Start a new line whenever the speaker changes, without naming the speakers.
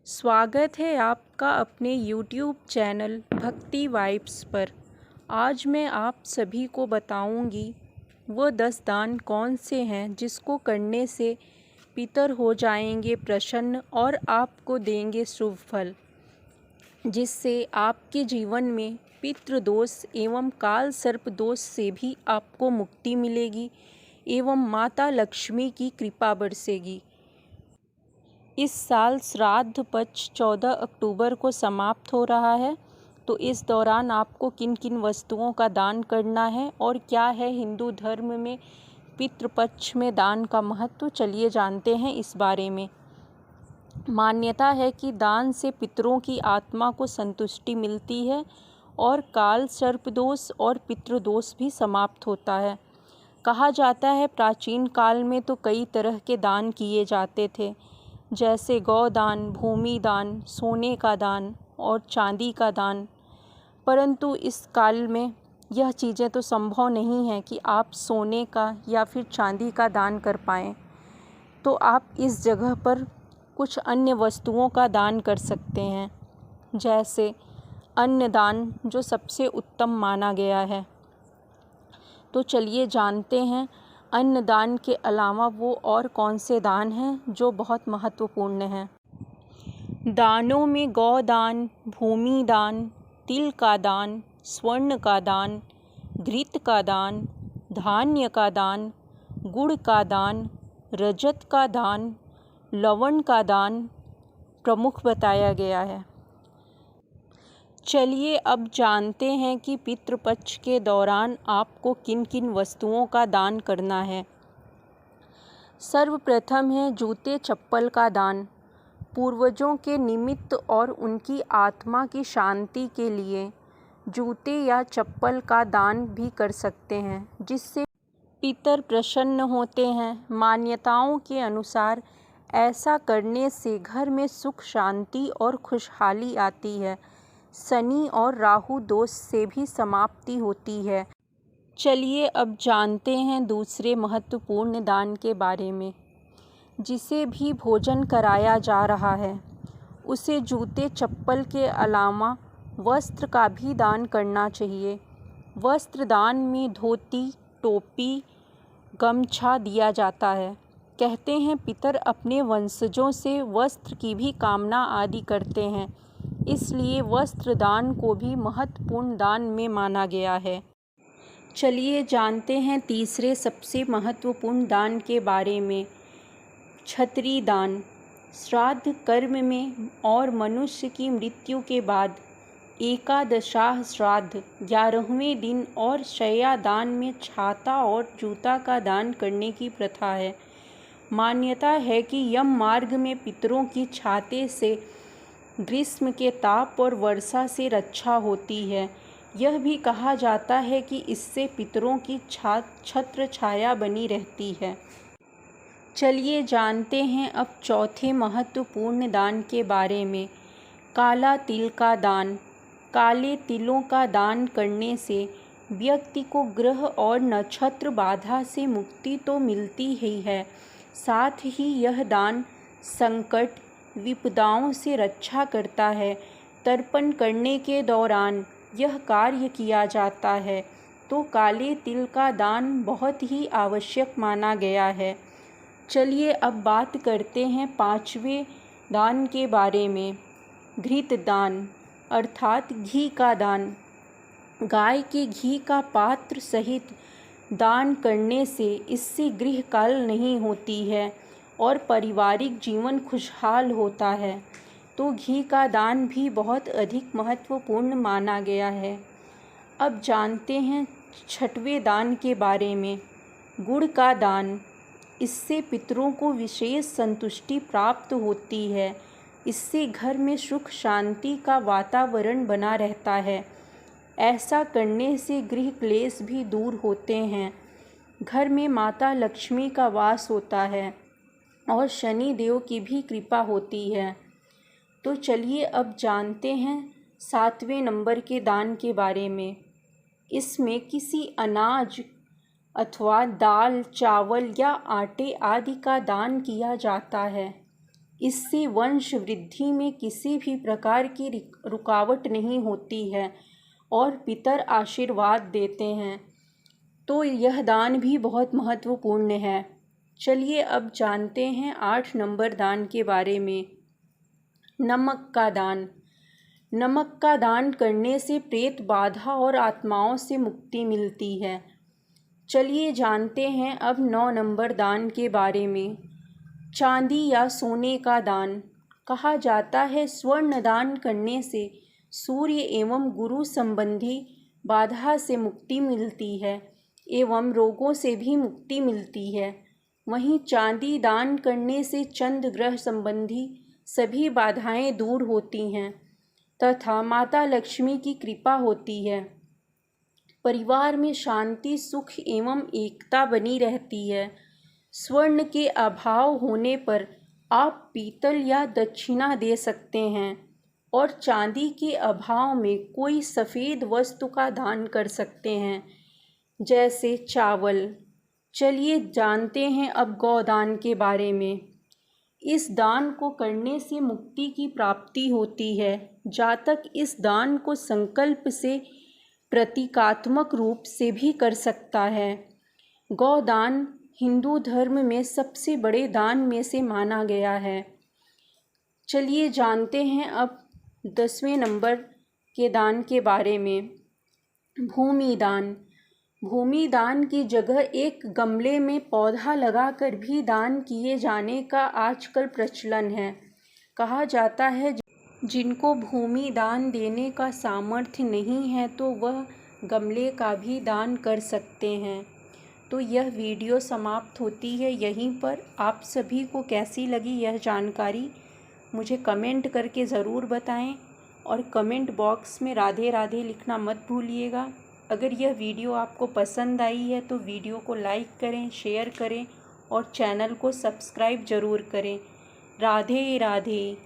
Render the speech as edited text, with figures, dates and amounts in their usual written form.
स्वागत है आपका अपने YouTube चैनल भक्ति वाइब्स पर। आज मैं आप सभी को बताऊंगी वो 10 दान कौन से हैं जिसको करने से पितर हो जाएंगे प्रसन्न और आपको देंगे शुभ फल, जिससे आपके जीवन में पितृदोष एवं काल सर्प दोष से भी आपको मुक्ति मिलेगी एवं माता लक्ष्मी की कृपा बरसेगी। इस साल श्राद्ध पक्ष 14 अक्टूबर को समाप्त हो रहा है, तो इस दौरान आपको किन किन वस्तुओं का दान करना है और क्या है हिंदू धर्म में पितृपक्ष में दान का महत्व, चलिए जानते हैं इस बारे में। मान्यता है कि दान से पितरों की आत्मा को संतुष्टि मिलती है और काल सर्पदोष और पितृदोष भी समाप्त होता है। कहा जाता है प्राचीन काल में तो कई तरह के दान किए जाते थे, जैसे गौदान, भूमि दान, सोने का दान और चांदी का दान। परंतु इस काल में यह चीज़ें तो संभव नहीं है कि आप सोने का या फिर चांदी का दान कर पाएँ, तो आप इस जगह पर कुछ अन्य वस्तुओं का दान कर सकते हैं, जैसे अन्नदान, जो सबसे उत्तम माना गया है। तो चलिए जानते हैं अन्नदान के अलावा वो और कौन से दान हैं जो बहुत महत्वपूर्ण हैं। दानों में गौदान, भूमि दान, तिल का दान, स्वर्ण का दान, घृत का दान, धान्य का दान, गुड़ का दान, रजत का दान, लवण का दान प्रमुख बताया गया है। चलिए अब जानते हैं कि पितृपक्ष के दौरान आपको किन किन वस्तुओं का दान करना है। सर्वप्रथम है जूते चप्पल का दान। पूर्वजों के निमित्त और उनकी आत्मा की शांति के लिए जूते या चप्पल का दान भी कर सकते हैं, जिससे पितर प्रसन्न होते हैं। मान्यताओं के अनुसार ऐसा करने से घर में सुख, शांति और खुशहाली आती है। शनि और राहु दोष से भी समाप्ति होती है। चलिए अब जानते हैं दूसरे महत्वपूर्ण दान के बारे में। जिसे भी भोजन कराया जा रहा है उसे जूते चप्पल के अलावा वस्त्र का भी दान करना चाहिए। वस्त्र दान में धोती, टोपी, गमछा दिया जाता है। कहते हैं पितर अपने वंशजों से वस्त्र की भी कामना आदि करते हैं, इसलिए वस्त्र दान को भी महत्वपूर्ण दान में माना गया है। चलिए जानते हैं तीसरे सबसे महत्वपूर्ण दान के बारे में। छत्री दान। श्राद्ध कर्म में और मनुष्य की मृत्यु के बाद एकादशाह श्राद्ध 11वें दिन और शय्या दान में छाता और जूता का दान करने की प्रथा है। मान्यता है कि यम मार्ग में पितरों की छाते से ग्रीष्म के ताप और वर्षा से रक्षा होती है। यह भी कहा जाता है कि इससे पितरों की छत्र छाया बनी रहती है। चलिए जानते हैं अब चौथे महत्वपूर्ण दान के बारे में। काला तिल का दान। काले तिलों का दान करने से व्यक्ति को ग्रह और नक्षत्र बाधा से मुक्ति तो मिलती ही है, साथ ही यह दान संकट, विपदाओं से रक्षा करता है। तर्पण करने के दौरान यह कार्य किया जाता है, तो काले तिल का दान बहुत ही आवश्यक माना गया है। चलिए अब बात करते हैं पांचवें दान के बारे में। घृत दान अर्थात घी का दान। गाय के घी का पात्र सहित दान करने से इससे गृहकाल नहीं होती है और पारिवारिक जीवन खुशहाल होता है, तो घी का दान भी बहुत अधिक महत्वपूर्ण माना गया है। अब जानते हैं छठवें दान के बारे में। गुड़ का दान। इससे पितरों को विशेष संतुष्टि प्राप्त होती है। इससे घर में सुख शांति का वातावरण बना रहता है। ऐसा करने से गृह क्लेश भी दूर होते हैं। घर में माता लक्ष्मी का वास होता है और शनि देव की भी कृपा होती है। तो चलिए अब जानते हैं 7वें नंबर के दान के बारे में। इसमें किसी अनाज अथवा दाल, चावल या आटे आदि का दान किया जाता है। इससे वंश वृद्धि में किसी भी प्रकार की रुकावट नहीं होती है और पितर आशीर्वाद देते हैं। तो यह दान भी बहुत महत्वपूर्ण है। चलिए अब जानते हैं 8 नंबर दान के बारे में। नमक का दान। नमक का दान करने से प्रेत बाधा और आत्माओं से मुक्ति मिलती है। चलिए जानते हैं अब 9 नंबर दान के बारे में। चांदी या सोने का दान। कहा जाता है स्वर्ण दान करने से सूर्य एवं गुरु संबंधी बाधा से मुक्ति मिलती है एवं रोगों से भी मुक्ति मिलती है। वहीं चांदी दान करने से चंद्र ग्रह संबंधी सभी बाधाएं दूर होती हैं तथा माता लक्ष्मी की कृपा होती है। परिवार में शांति, सुख एवं एकता बनी रहती है। स्वर्ण के अभाव होने पर आप पीतल या दक्षिणा दे सकते हैं और चांदी के अभाव में कोई सफ़ेद वस्तु का दान कर सकते हैं, जैसे चावल। चलिए जानते हैं अब गौदान के बारे में। इस दान को करने से मुक्ति की प्राप्ति होती है। जातक इस दान को संकल्प से प्रतीकात्मक रूप से भी कर सकता है। गौदान हिंदू धर्म में सबसे बड़े दान में से माना गया है। चलिए जानते हैं अब 10वें नंबर के दान के बारे में। भूमि दान। भूमि दान की जगह एक गमले में पौधा लगाकर भी दान किए जाने का आजकल प्रचलन है। कहा जाता है जिनको भूमि दान देने का सामर्थ्य नहीं है तो वह गमले का भी दान कर सकते हैं। तो यह वीडियो समाप्त होती है यहीं पर। आप सभी को कैसी लगी यह जानकारी मुझे कमेंट करके ज़रूर बताएं और कमेंट बॉक्स में राधे राधे लिखना मत भूलिएगा। अगर यह वीडियो आपको पसंद आई है तो वीडियो को लाइक करें, शेयर करें और चैनल को सब्सक्राइब ज़रूर करें। राधे राधे।